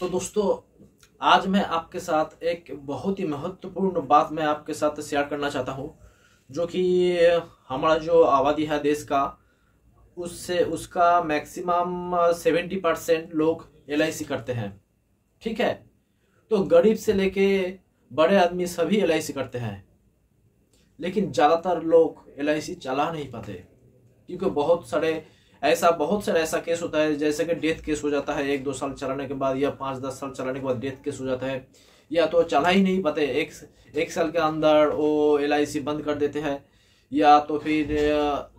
तो दोस्तों, आज मैं आपके साथ एक बहुत ही महत्वपूर्ण बात मैं आपके साथ शेयर करना चाहता हूँ, जो कि हमारा जो आबादी है देश का, उससे उसका मैक्सिमम 70% लोग LIC करते हैं। ठीक है, तो गरीब से लेके बड़े आदमी सभी LIC करते हैं, लेकिन ज़्यादातर लोग LIC चला नहीं पाते, क्योंकि बहुत सारे ऐसा केस होता है, जैसे कि डेथ केस हो जाता है 1-2 साल चलाने के बाद, या 5-10 साल चलाने के बाद डेथ केस हो जाता है, या तो चला ही नहीं पाते, एक साल के अंदर वो LIC बंद कर देते हैं, या तो फिर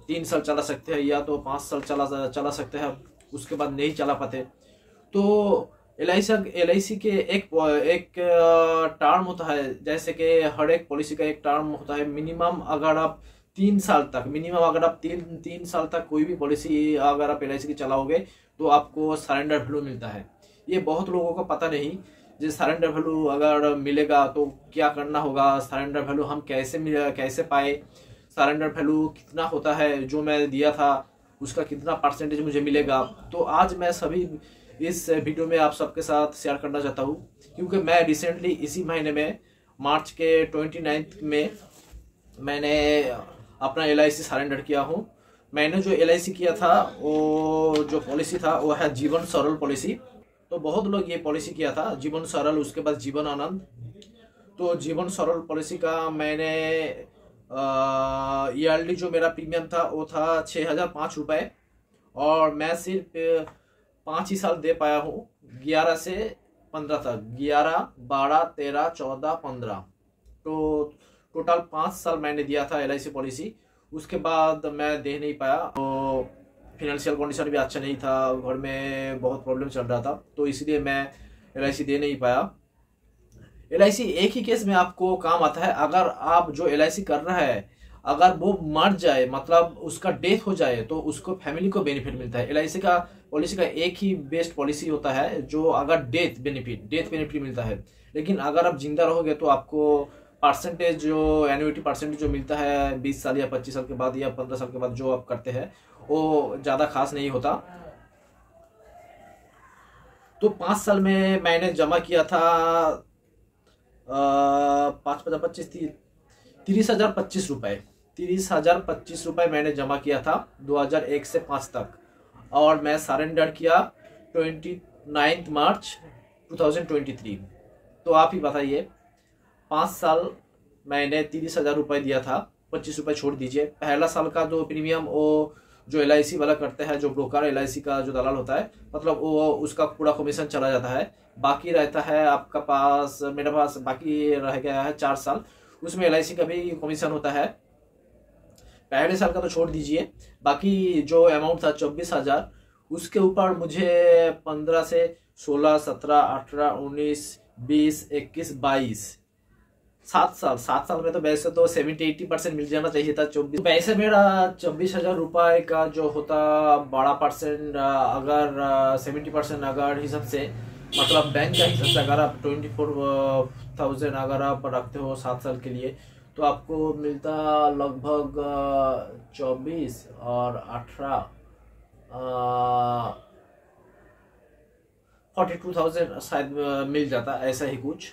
3 साल चला सकते हैं, या तो 5 साल चला सकते हैं, उसके बाद नहीं चला पाते। तो LIC के एक टर्म होता है, जैसे कि हर एक पॉलिसी का एक टर्म होता है। मिनिमम अगर आप 3 साल तक कोई भी पॉलिसी अगर आप LIC की चलाओगे तो आपको सरेंडर वैल्यू मिलता है। ये बहुत लोगों को पता नहीं, जो सरेंडर वैल्यू अगर मिलेगा तो क्या करना होगा, सरेंडर वैल्यू हम कैसे पाए, सरेंडर वैल्यू कितना होता है, जो मैं दिया था उसका कितना परसेंटेज मुझे मिलेगा। तो आज मैं सभी इस वीडियो में आप सबके साथ शेयर करना चाहता हूँ, क्योंकि मैं रिसेंटली इसी महीने में मार्च के 29 में मैंने अपना LIC सरेंडर किया हूँ। मैंने जो LIC किया था, वो जो पॉलिसी था वो है जीवन सरल पॉलिसी। तो बहुत लोग ये पॉलिसी किया था, जीवन सरल, उसके बाद जीवन आनंद। तो जीवन सरल पॉलिसी का मैंने ईयरली जो मेरा प्रीमियम था वो था 6,005 रुपये, और मैं सिर्फ 5 ही साल दे पाया हूँ, 11 से 15 तक, 11, 12, 13, 14, 15, तो टोटल 5 साल मैंने दिया था LIC पॉलिसी। उसके बाद मैं दे नहीं पाया, तो फिनेंशियल कंडीशन भी अच्छा नहीं था, घर में बहुत प्रॉब्लम चल रहा था, तो इसलिए मैं LIC दे नहीं पाया। LIC एक ही केस में आपको काम आता है, अगर आप जो LIC कर रहा है अगर वो मर जाए, मतलब उसका डेथ हो जाए, तो उसको फैमिली को बेनिफिट मिलता है। LIC का पॉलिसी का एक ही बेस्ट पॉलिसी होता है, जो अगर डेथ बेनिफिट मिलता है। लेकिन अगर आप जिंदा रहोगे तो आपको परसेंटेज, जो एन्युइटी परसेंटेज जो मिलता है 20 साल या 25 साल के बाद या 15 साल के बाद जो आप करते हैं, वो ज़्यादा खास नहीं होता। तो 5 साल में मैंने जमा किया था 30,025 रुपये, 30,025 रुपये मैंने जमा किया था 2001 से 5 तक, और मैं सरेंडर किया 29 मार्च 2023। तो आप ही बताइए, 5 साल मैंने 30,000 रुपये दिया था, 25 रुपये छोड़ दीजिए। पहला साल का जो प्रीमियम वो जो LIC वाला करते हैं, जो ब्रोकर LIC का जो दलाल होता है, मतलब वो उसका पूरा कमीशन चला जाता है। बाकी रहता है आपका पास, मेरे पास बाकी रह गया है 4 साल, उसमें LIC का भी कमीशन होता है। पहले साल का तो छोड़ दीजिए, बाकी जो अमाउंट था 24,000, उसके ऊपर मुझे 15 से 16, 17, 18, 19, 20, 21, 22, 7 साल में तो वैसे तो 70-80% मिल जाना चाहिए था। 24 वैसे मेरा 24,000 रुपये का जो होता 12%, अगर 70% अगर हिसाब से, मतलब बैंक का हिसाब से, अगर आप 24,000 अगर आप रखते हो 7 साल के लिए, तो आपको मिलता लगभग 24 और 18 42,000 शायद मिल जाता, ऐसा ही कुछ।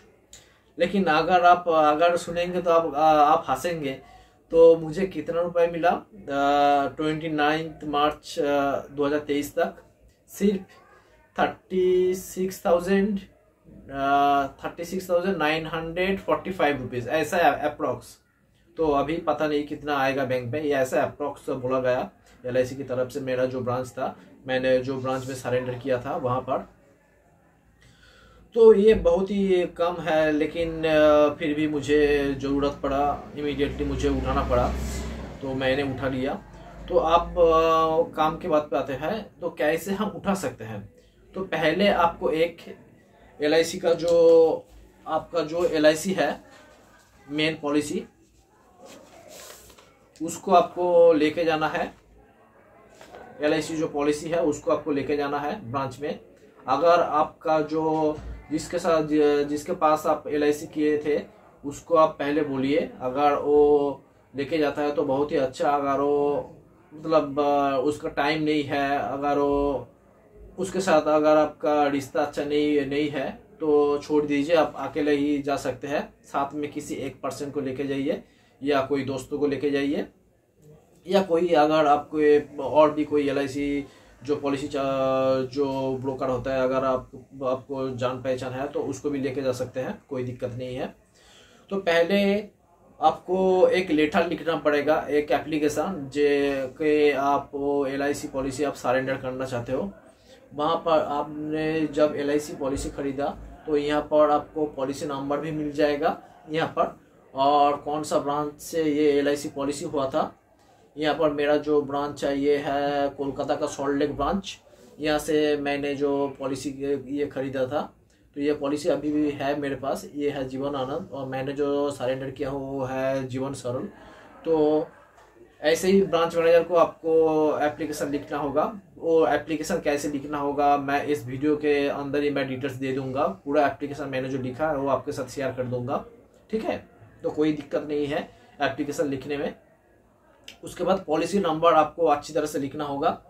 लेकिन अगर सुनेंगे तो आप हंसेंगे। तो मुझे कितना रुपए मिला 29 मार्च 2023 तक? सिर्फ 36,945 रुपीज़, ऐसा अप्रोक्स। तो अभी पता नहीं कितना आएगा बैंक में, ये ऐसा अप्रोक्स बोला गया LIC की तरफ से। मेरा जो ब्रांच था, मैंने जो ब्रांच में सरेंडर किया था वहाँ पर, तो ये बहुत ही कम है, लेकिन फिर भी मुझे ज़रूरत पड़ा, इमीडिएटली मुझे उठाना पड़ा, तो मैंने उठा लिया। तो आप काम के बात पे आते हैं, तो कैसे हम उठा सकते हैं। तो पहले आपको एक LIC का जो आपका जो LIC है मेन पॉलिसी, उसको आपको लेके जाना है। LIC जो पॉलिसी है उसको आपको लेके जाना है ब्रांच में। अगर आपका जो जिसके पास आप LIC किए थे उसको आप पहले बोलिए, अगर वो लेके जाता है तो बहुत ही अच्छा। अगर वो मतलब उसका टाइम नहीं है, अगर वो उसके साथ अगर आपका रिश्ता अच्छा नहीं है तो छोड़ दीजिए, आप अकेले ही जा सकते हैं। साथ में किसी एक पर्सन को लेके जाइए या कोई दोस्तों को लेके जाइए, या कोई अगर आपको और भी कोई LIC जो पॉलिसी जो ब्रोकर होता है, अगर आपको जान पहचान है तो उसको भी लेके जा सकते हैं, कोई दिक्कत नहीं है। तो पहले आपको एक लेटर लिखना पड़ेगा, एक एप्लीकेशन जे के आप वो LIC पॉलिसी आप सरेंडर करना चाहते हो। वहाँ पर आपने जब LIC पॉलिसी खरीदा तो यहाँ पर आपको पॉलिसी नंबर भी मिल जाएगा यहाँ पर, और कौन सा ब्रांच से ये LIC पॉलिसी हुआ था। यहाँ पर मेरा जो ब्रांच है ये है कोलकाता का सॉल्ट लेक ब्रांच। यहाँ से मैंने जो पॉलिसी ये खरीदा था, तो ये पॉलिसी अभी भी है मेरे पास, ये है जीवन आनंद, और मैंने जो सरेंडर किया वो है जीवन सरल। तो ऐसे ही ब्रांच मैनेजर को आपको एप्लीकेशन लिखना होगा। वो एप्लीकेशन कैसे लिखना होगा मैं इस वीडियो के अंदर ही मैं डिटेल्स दे दूंगा। पूरा एप्लीकेशन मैंने जो लिखा है वो आपके साथ शेयर कर दूंगा, ठीक है। तो कोई दिक्कत नहीं है एप्लीकेशन लिखने में। उसके बाद पॉलिसी नंबर आपको अच्छी तरह से लिखना होगा,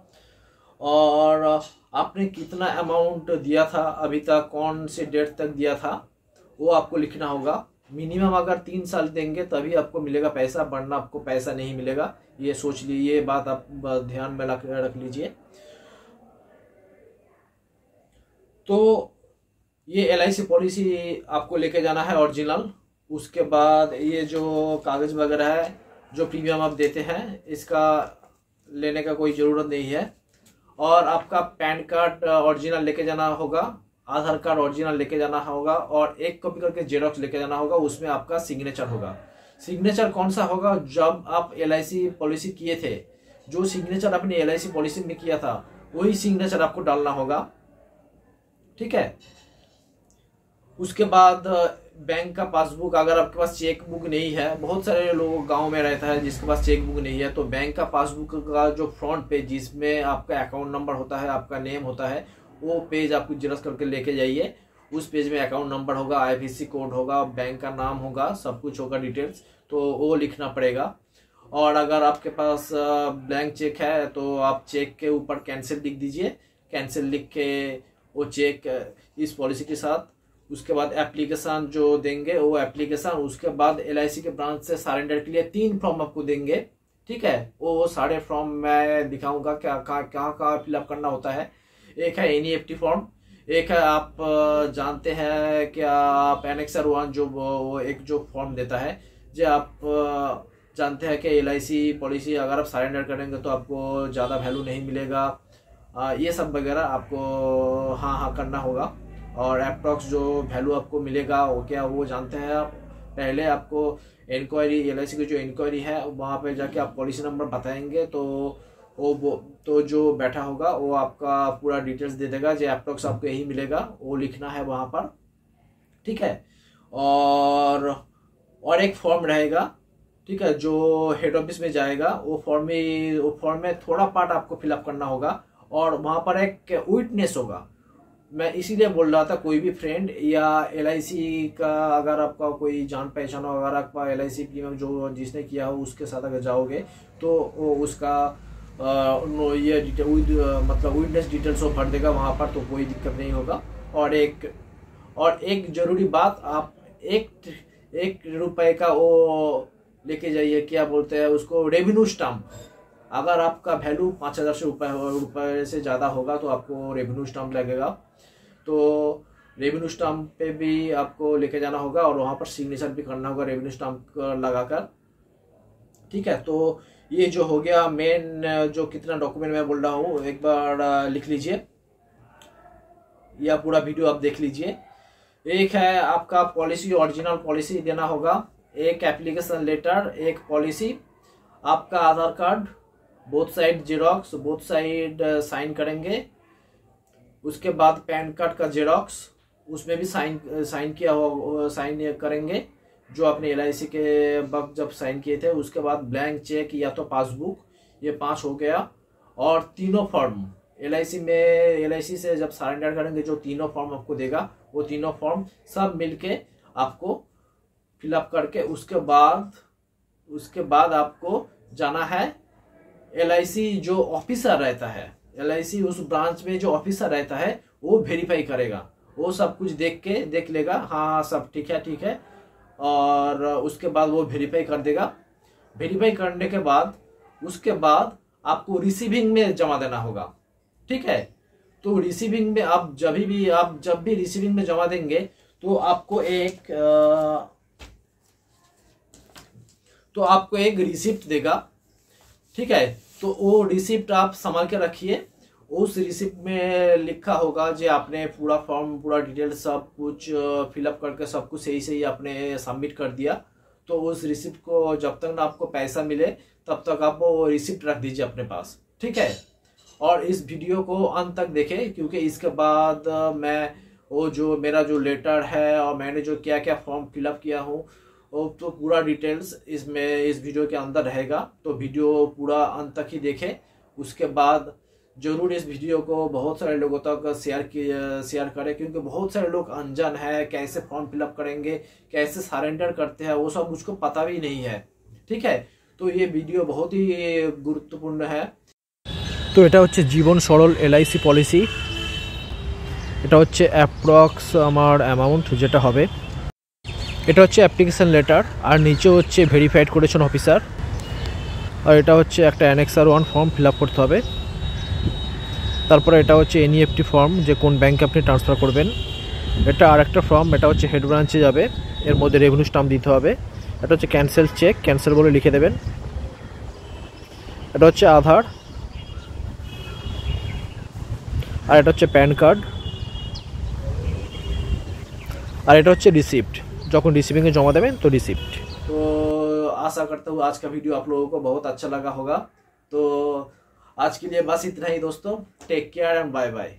और आपने कितना अमाउंट दिया था अभी तक, कौन से डेट तक दिया था, वो आपको लिखना होगा। मिनिमम अगर 3 साल देंगे तभी आपको मिलेगा पैसा, वरना आपको पैसा नहीं मिलेगा। ये सोच लीजिए, ये बात आप ध्यान में रख लीजिए। तो ये LIC पॉलिसी आपको लेके जाना है ओरिजिनल। उसके बाद ये जो कागज वगैरह है, जो प्रीमियम आप देते हैं, इसका लेने का कोई ज़रूरत नहीं है। और आपका पैन कार्ड ओरिजिनल लेके जाना होगा, आधार कार्ड ओरिजिनल लेके जाना होगा, और एक कॉपी करके जेरॉक्स लेके जाना होगा। उसमें आपका सिग्नेचर होगा। सिग्नेचर कौन सा होगा? जब आप LIC पॉलिसी किए थे, जो सिग्नेचर आपने LIC पॉलिसी में किया था वही सिग्नेचर आपको डालना होगा, ठीक है। उसके बाद बैंक का पासबुक, अगर आपके पास चेक बुक नहीं है, बहुत सारे लोग गांव में रहता है जिसके पास चेक बुक नहीं है, तो बैंक का पासबुक का जो फ्रंट पेज जिसमें आपका अकाउंट नंबर होता है, आपका नेम होता है, वो पेज आपको जेरॉक्स करके लेके जाइए। उस पेज में अकाउंट नंबर होगा, IFSC कोड होगा, बैंक का नाम होगा, सब कुछ होगा डिटेल्स, तो वो लिखना पड़ेगा। और अगर आपके पास ब्लैंक चेक है तो आप चेक के ऊपर कैंसिल लिख दीजिए, कैंसिल लिख के वो चेक इस पॉलिसी के साथ। उसके बाद एप्लीकेशन जो देंगे वो एप्लीकेशन, उसके बाद LIC के ब्रांच से सरेंडर के लिए 3 फॉर्म आपको देंगे, ठीक है। वो सारे फॉर्म मैं दिखाऊंगा क्या कहाँ फिलअप करना होता है। एक है NEFT फॉर्म, एक है आप जानते हैं कि आप एनेक्सर 1 जो वो एक जो फॉर्म देता है, जो आप जानते हैं कि LIC पॉलिसी अगर आप सरेंडर करेंगे तो आपको ज़्यादा वैल्यू नहीं मिलेगा, ये सब वगैरह आपको हाँ करना होगा। और अप्रॉक्स जो वैल्यू आपको मिलेगा वो क्या, वो जानते हैं आप। पहले आपको इंक्वायरी, LIC की जो इंक्वायरी है वहाँ पे जाके आप पॉलिसी नंबर बताएंगे तो वो तो जो बैठा होगा वो आपका पूरा डिटेल्स दे देगा, जो अप्रॉक्स आपको यही मिलेगा वो लिखना है वहाँ पर, ठीक है। और एक फॉर्म रहेगा, ठीक है, जो हेड ऑफिस में जाएगा। वो फॉर्म में थोड़ा पार्ट आपको फिलअप करना होगा, और वहाँ पर एक विटनेस होगा। मैं इसीलिए बोल रहा था, कोई भी फ्रेंड या LIC का अगर आपका कोई जान पहचान हो, अगर आपका LIC प्रीमियम जो जिसने किया हो उसके साथ अगर जाओगे तो वो उसका ये मतलब विटनेस डिटेल्स वो भर देगा वहाँ पर, तो कोई दिक्कत नहीं होगा। और एक जरूरी बात, आप 1 रुपए का वो लेके जाइए, क्या बोलते हैं उसको, रेवेन्यू स्टाम्प। अगर आपका वैल्यू 5,000 रुपये से ज़्यादा होगा तो आपको रेवेन्यू स्टाम्प लगेगा। तो रेवेन्यू स्टाम्प पे भी आपको लेके जाना होगा, और वहाँ पर सिग्नेचर भी करना होगा रेवेन्यू स्टाम्प लगाकर, ठीक है। तो ये जो हो गया मेन, जो कितना डॉक्यूमेंट मैं बोल रहा हूँ एक बार लिख लीजिए, या पूरा वीडियो आप देख लीजिए। एक है आपका पॉलिसी, ओरिजिनल पॉलिसी देना होगा, एक एप्लीकेशन लेटर, एक पॉलिसी, आपका Aadhaar card, both side xerox, both side sign करेंगे। उसके बाद पैन कार्ड का जेरॉक्स, उसमें भी साइन किया हो, साइन करेंगे जो आपने LIC के वक्त जब साइन किए थे। उसके बाद ब्लैंक चेक या तो पासबुक, ये 5 हो गया। और 3 फॉर्म LIC से जब सरेंडर करेंगे जो 3 फॉर्म आपको देगा, वो 3 फॉर्म सब मिलके आपको फिलअप करके उसके बाद आपको जाना है LIC जो ऑफिसर रहता है, LIC उस ब्रांच में जो ऑफिसर रहता है वो वेरीफाई करेगा, वो सब कुछ देख लेगा, हाँ सब ठीक है, और उसके बाद वो वेरीफाई कर देगा। वेरीफाई करने के बाद उसके बाद आपको रिसीविंग में जमा देना होगा, ठीक है। तो रिसीविंग में आप जब भी रिसीविंग में जमा देंगे तो आपको एक रिसिप्ट देगा, ठीक है। तो वो रिसिप्ट आप संभाल के रखिए। उस रिसिप्ट में लिखा होगा जो आपने पूरा फॉर्म, पूरा डिटेल सब कुछ फिलअप करके सब कुछ सही आपने सबमिट कर दिया। तो उस रिसिप्ट को जब तक ना आपको पैसा मिले तब तक आप वो रिसिप्ट रख दीजिए अपने पास, ठीक है। और इस वीडियो को अंत तक देखें, क्योंकि इसके बाद मैं वो जो मेरा जो लेटर है और मैंने जो क्या क्या फॉर्म फिलअप किया हूँ वो तो पूरा डिटेल्स इस वीडियो के अंदर रहेगा। तो वीडियो पूरा अंत तक ही देखें। उसके बाद जरूर इस वीडियो को बहुत सारे लोगों तक शेयर करें, क्योंकि बहुत सारे लोग अनजान है कैसे फॉर्म फिलअप करेंगे, कैसे सरेंडर करते हैं, वो सब मुझको पता भी नहीं है, ठीक है। तो ये वीडियो बहुत ही गुरुत्वपूर्ण है। তো এটা হচ্ছে জীবন সরল LIC পলিসি। এটা হচ্ছে অ্যাপ্রক্স আমার অ্যামাউন্ট যেটা হবে। এটা হচ্ছে অ্যাপ্লিকেশন লেটার, আর নিচে হচ্ছে ভেরিফাইড করেছেন অফিসার। আর এটা হচ্ছে একটা অ্যানেক্সার 1 ফর্ম ফিল আপ করতে হবে। তারপরে এটা হচ্ছে NEFT ফর্ম, যে কোন ব্যাংকে আপনি ট্রান্সফার করবেন। এটা আরেকটা ফর্ম, এটা হচ্ছে হেড ব্রাঞ্চে যাবে, এর মধ্যে রেভিনিউ স্টাম্প দিতে হবে। এটা হচ্ছে ক্যান্সেল চেক, ক্যান্সেল বলে লিখে দেবেন। এটা হচ্ছে আধার, আর এটা হচ্ছে প্যান কার্ড, আর এটা হচ্ছে রিসিপ্ট, যখন রিসিভিংয়ে জমা দেবেন তো রিসিপ্ট। तो आशा करता हूँ आज का वीडियो आप लोगों को बहुत अच्छा लगा होगा। तो आज के लिए बस इतना ही दोस्तों। Take care and bye bye.